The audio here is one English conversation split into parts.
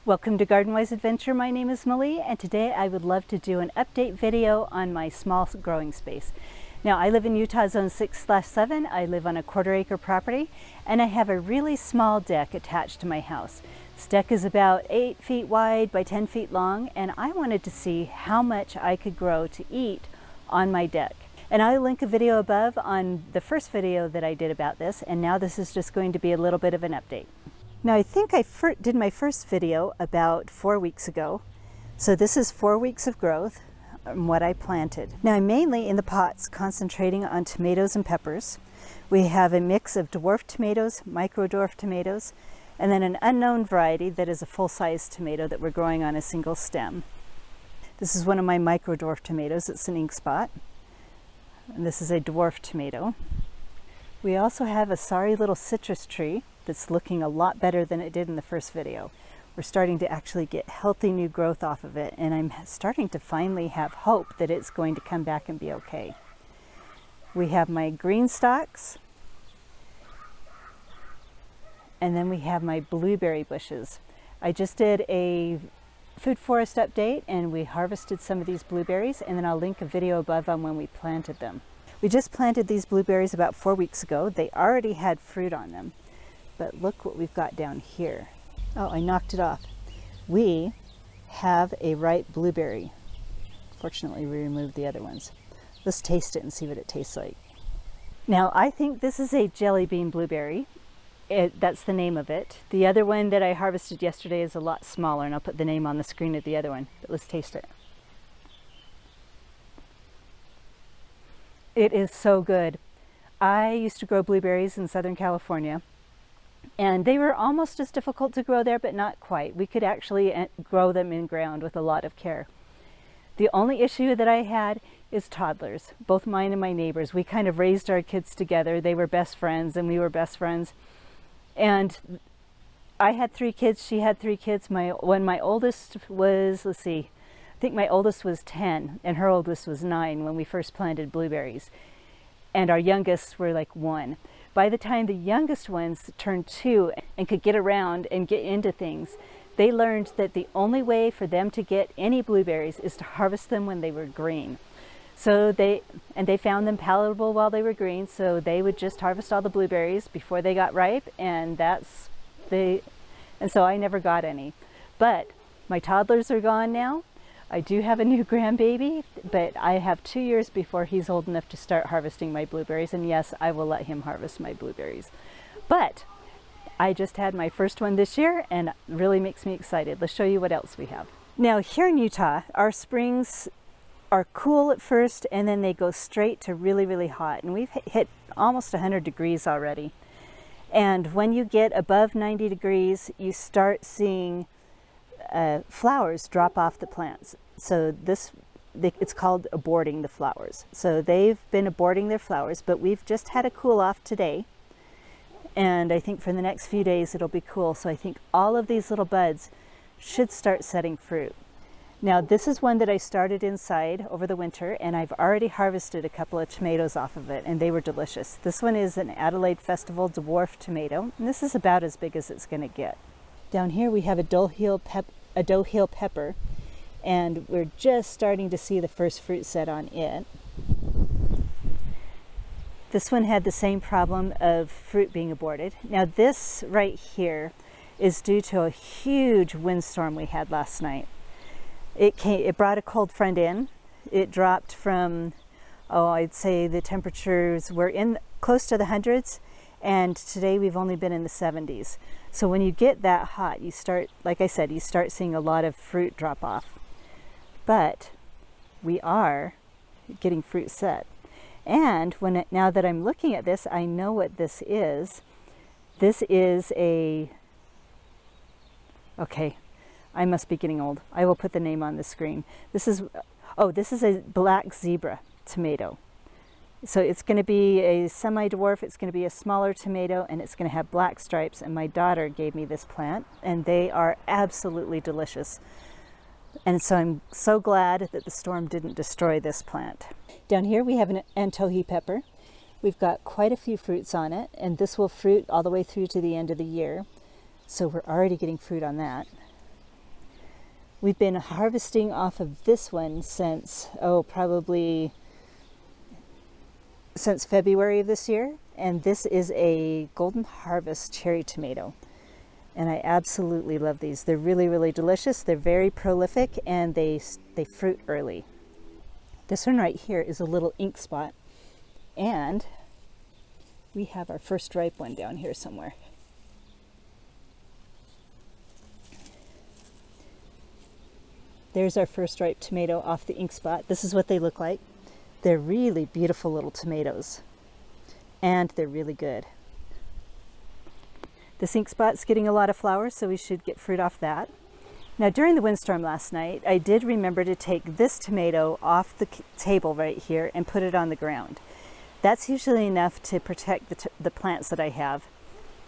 Welcome to Garden Wise Adventure. My name is Malie, and today I would love to do an update video on my small growing space. Now, I live in Utah Zone 6/7. I live on a 1/4 acre property, and I have a really small deck attached to my house. This deck is about 8 feet wide by 10 feet long, and I wanted to see how much I could grow to eat on my deck. And I'll link a video above on the first video that I did about this, and now this is just going to be a little bit of an update. Now, I think I did my first video about 4 weeks ago. So this is 4 weeks of growth and what I planted. Now, I'm mainly in the pots concentrating on tomatoes and peppers. We have a mix of dwarf tomatoes, micro dwarf tomatoes, and then an unknown variety that is a full-size tomato that we're growing on a single stem. This is one of my micro dwarf tomatoes. It's an ink spot. And this is a dwarf tomato. We also have a sorry little citrus tree that's looking a lot better than it did in the first video. We're starting to actually get healthy new growth off of it, and I'm starting to finally have hope that it's going to come back and be okay. We have my green stalks, and then we have my blueberry bushes. I just did a food forest update, and we harvested some of these blueberries, and then I'll link a video above on when we planted them. We just planted these blueberries about 4 weeks ago. They already had fruit on them. But look what we've got down here. Oh, I knocked it off. We have a ripe blueberry. Fortunately, we removed the other ones. Let's taste it and see what it tastes like. Now, I think this is a jelly bean blueberry. That's the name of it. The other one that I harvested yesterday is a lot smaller, and I'll put the name on the screen of the other one. But let's taste it. It is so good. I used to grow blueberries in Southern California, and they were almost as difficult to grow there, but not quite. We could actually grow them in ground with a lot of care. The only issue that I had is toddlers, both mine and my neighbors. We kind of raised our kids together. They were best friends, and we were best friends. And I had 3 kids, she had 3 kids. When my oldest was, let's see, I think my oldest was 10, and her oldest was 9 when we first planted blueberries. And our youngest were like 1. By the time the youngest ones turned 2 and could get around and get into things, they learned that the only way for them to get any blueberries is to harvest them when they were green. So they found them palatable while they were green, so they would just harvest all the blueberries before they got ripe, and so I never got any. But my toddlers are gone now. I do have a new grandbaby, but I have 2 years before he's old enough to start harvesting my blueberries, and yes, I will let him harvest my blueberries. But I just had my first one this year, and it really makes me excited. Let's show you what else we have. Now, here in Utah, our springs are cool at first, and then they go straight to really, really hot, and we've hit almost 100 degrees already. And when you get above 90 degrees, you start seeing flowers drop off the plants. So it's called aborting the flowers. So they've been aborting their flowers, but we've just had a cool off today. And I think for the next few days it'll be cool. So I think all of these little buds should start setting fruit. Now, this is one that I started inside over the winter, and I've already harvested a couple of tomatoes off of it, and they were delicious. This one is an Adelaide Festival dwarf tomato, and this is about as big as it's going to get. Down here we have a dough heel pepper, and we're just starting to see the first fruit set on it. This one had the same problem of fruit being aborted. Now, this right here is due to a huge windstorm we had last night. It brought a cold front in. It dropped from, I'd say the temperatures were close to the hundreds, and today we've only been in the 70s. So when you get that hot, you start, like I said, you start seeing a lot of fruit drop off. But we are getting fruit set. And now that I'm looking at this, I know what this is. This is okay, I must be getting old. I will put the name on the screen. This is a black zebra tomato. So it's going to be a semi-dwarf, it's going to be a smaller tomato, and it's going to have black stripes, and my daughter gave me this plant, and they are absolutely delicious. And so I'm so glad that the storm didn't destroy this plant. Down here we have an antohi pepper. We've got quite a few fruits on it, and this will fruit all the way through to the end of the year. So we're already getting fruit on that. We've been harvesting off of this one since, probably since February of this year. And this is a Golden Harvest cherry tomato. And I absolutely love these. They're really, really delicious. They're very prolific and they fruit early. This one right here is a little ink spot. And we have our first ripe one down here somewhere. There's our first ripe tomato off the ink spot. This is what they look like. They're really beautiful little tomatoes. And they're really good. This ink spot's getting a lot of flowers, so we should get fruit off that. Now during the windstorm last night, I did remember to take this tomato off the table right here and put it on the ground. That's usually enough to protect the plants that I have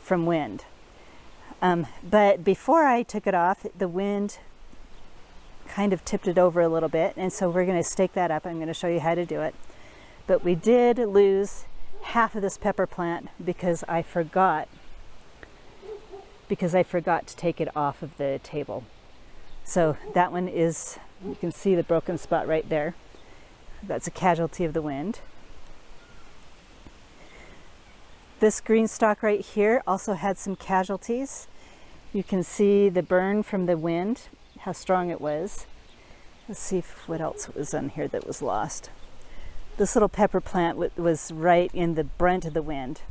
from wind. But before I took it off, the wind kind of tipped it over a little bit, and so we're going to stake that up. I'm going to show you how to do it. But we did lose half of this pepper plant because I forgot to take it off of the table. So that one is, you can see the broken spot right there. That's a casualty of the wind. This green stalk right here also had some casualties. You can see the burn from the wind, how strong it was. Let's see what else was on here that was lost. This little pepper plant was right in the brunt of the wind.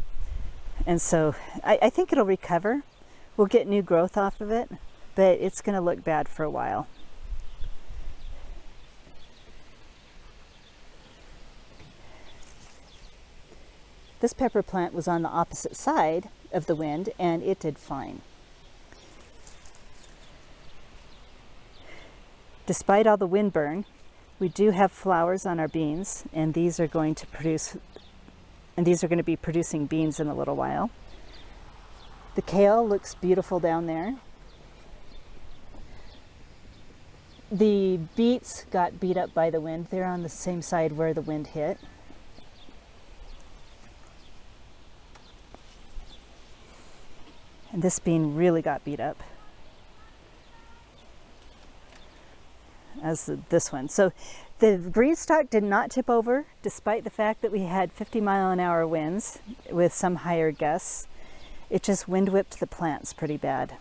And so I think it'll recover. We'll get new growth off of it, but it's going to look bad for a while. This pepper plant was on the opposite side of the wind and it did fine. Despite all the wind burn, we do have flowers on our beans, and these are going to be producing beans in a little while. The kale looks beautiful down there. The beets got beat up by the wind. They're on the same side where the wind hit. And this bean really got beat up, as this one. So the green stalk did not tip over, despite the fact that we had 50-mile-an-hour winds with some higher gusts. It just wind whipped the plants pretty bad.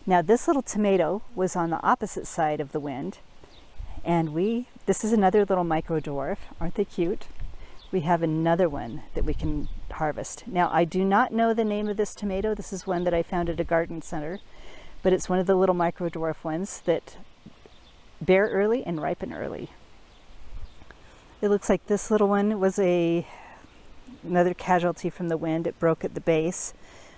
Now this little tomato was on the opposite side of the wind, and this is another little micro dwarf. Aren't they cute? We have another one that we can harvest. Now I do not know the name of this tomato. This is one that I found at a garden center, but it's one of the little micro dwarf ones that bear early and ripen early. It looks like this little one was another casualty from the wind. It broke at the base.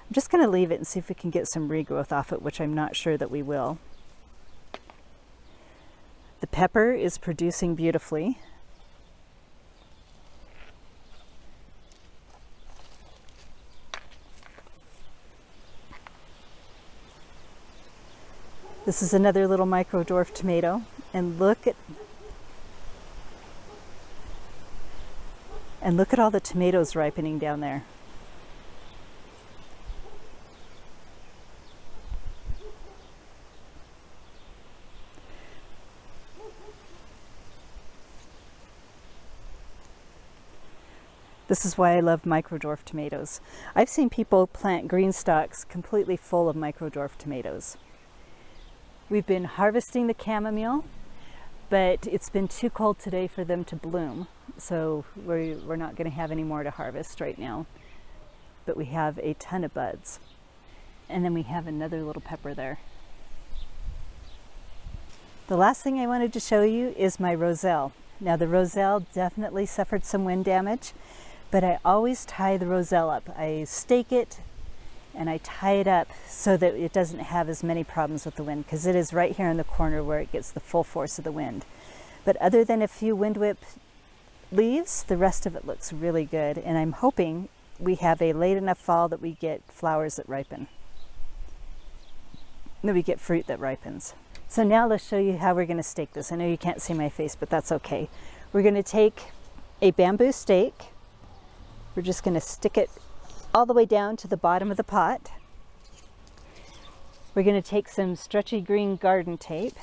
I'm just going to leave it and see if we can get some regrowth off it, which I'm not sure that we will. The pepper is producing beautifully. This is another little micro dwarf tomato, and look at all the tomatoes ripening down there. This is why I love micro dwarf tomatoes. I've seen people plant green stalks completely full of micro dwarf tomatoes. We've been harvesting the chamomile, but it's been too cold today for them to bloom, so we're not going to have any more to harvest right now. But we have a ton of buds. And then we have another little pepper there. The last thing I wanted to show you is my roselle. Now the roselle definitely suffered some wind damage, but I always tie the roselle up. I stake it and I tie it up so that it doesn't have as many problems with the wind, because it is right here in the corner where it gets the full force of the wind. But other than a few wind whip leaves, the rest of it looks really good, and I'm hoping we have a late enough fall that we get flowers that ripen. That we get fruit that ripens. So now let's show you how we're going to stake this. I know you can't see my face, but that's okay. We're going to take a bamboo stake, We're just going to stick it all the way down to the bottom of the pot. We're going to take some stretchy green garden tape.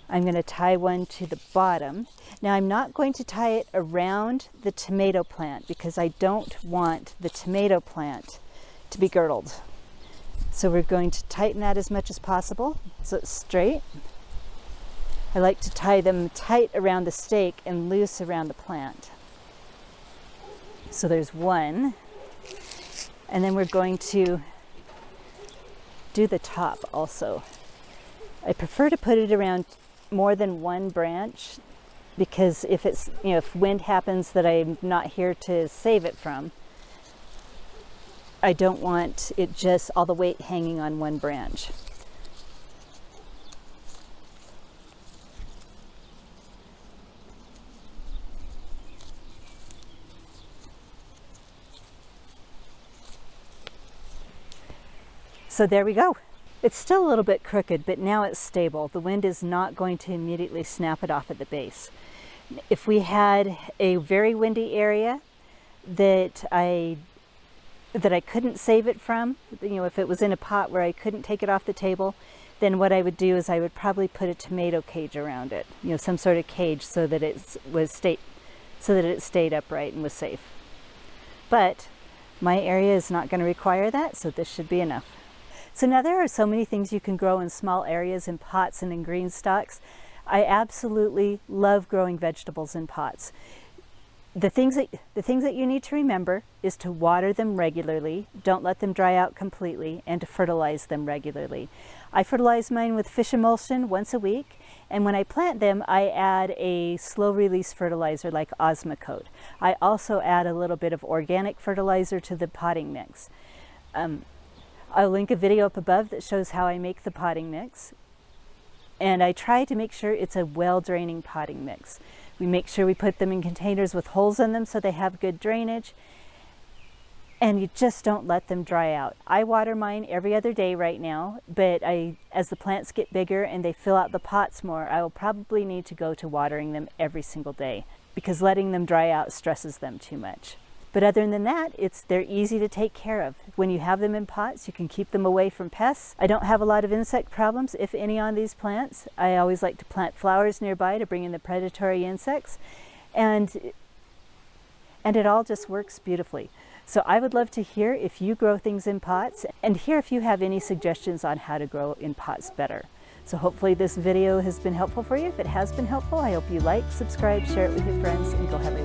I'm going to tie one to the bottom. Now I'm not going to tie it around the tomato plant because I don't want the tomato plant to be girdled. So we're going to tighten that as much as possible so it's straight. I like to tie them tight around the stake and loose around the plant. So there's one. And then we're going to do the top also. I prefer to put it around more than one branch because if it's, if wind happens that I'm not here to save it from, I don't want it just all the weight hanging on one branch. So there we go. It's still a little bit crooked, but now it's stable. The wind is not going to immediately snap it off at the base. If we had a very windy area that I couldn't save it from, if it was in a pot where I couldn't take it off the table, then what I would do is I would probably put a tomato cage around it, some sort of cage so that it stayed upright and was safe. But my area is not going to require that, so this should be enough. So now there are so many things you can grow in small areas in pots and in green stalks. I absolutely love growing vegetables in pots. The things that you need to remember is to water them regularly, don't let them dry out completely, and to fertilize them regularly. I fertilize mine with fish emulsion once a week, and when I plant them, I add a slow release fertilizer like Osmocote. I also add a little bit of organic fertilizer to the potting mix. I'll link a video up above that shows how I make the potting mix. And I try to make sure it's a well-draining potting mix. We make sure we put them in containers with holes in them so they have good drainage. And you just don't let them dry out. I water mine every other day right now, but as the plants get bigger and they fill out the pots more, I will probably need to go to watering them every single day because letting them dry out stresses them too much. But other than that, they're easy to take care of. When you have them in pots, you can keep them away from pests. I don't have a lot of insect problems, if any, on these plants. I always like to plant flowers nearby to bring in the predatory insects. And it all just works beautifully. So I would love to hear if you grow things in pots and hear if you have any suggestions on how to grow in pots better. So hopefully this video has been helpful for you. If it has been helpful, I hope you like, subscribe, share it with your friends, and go have a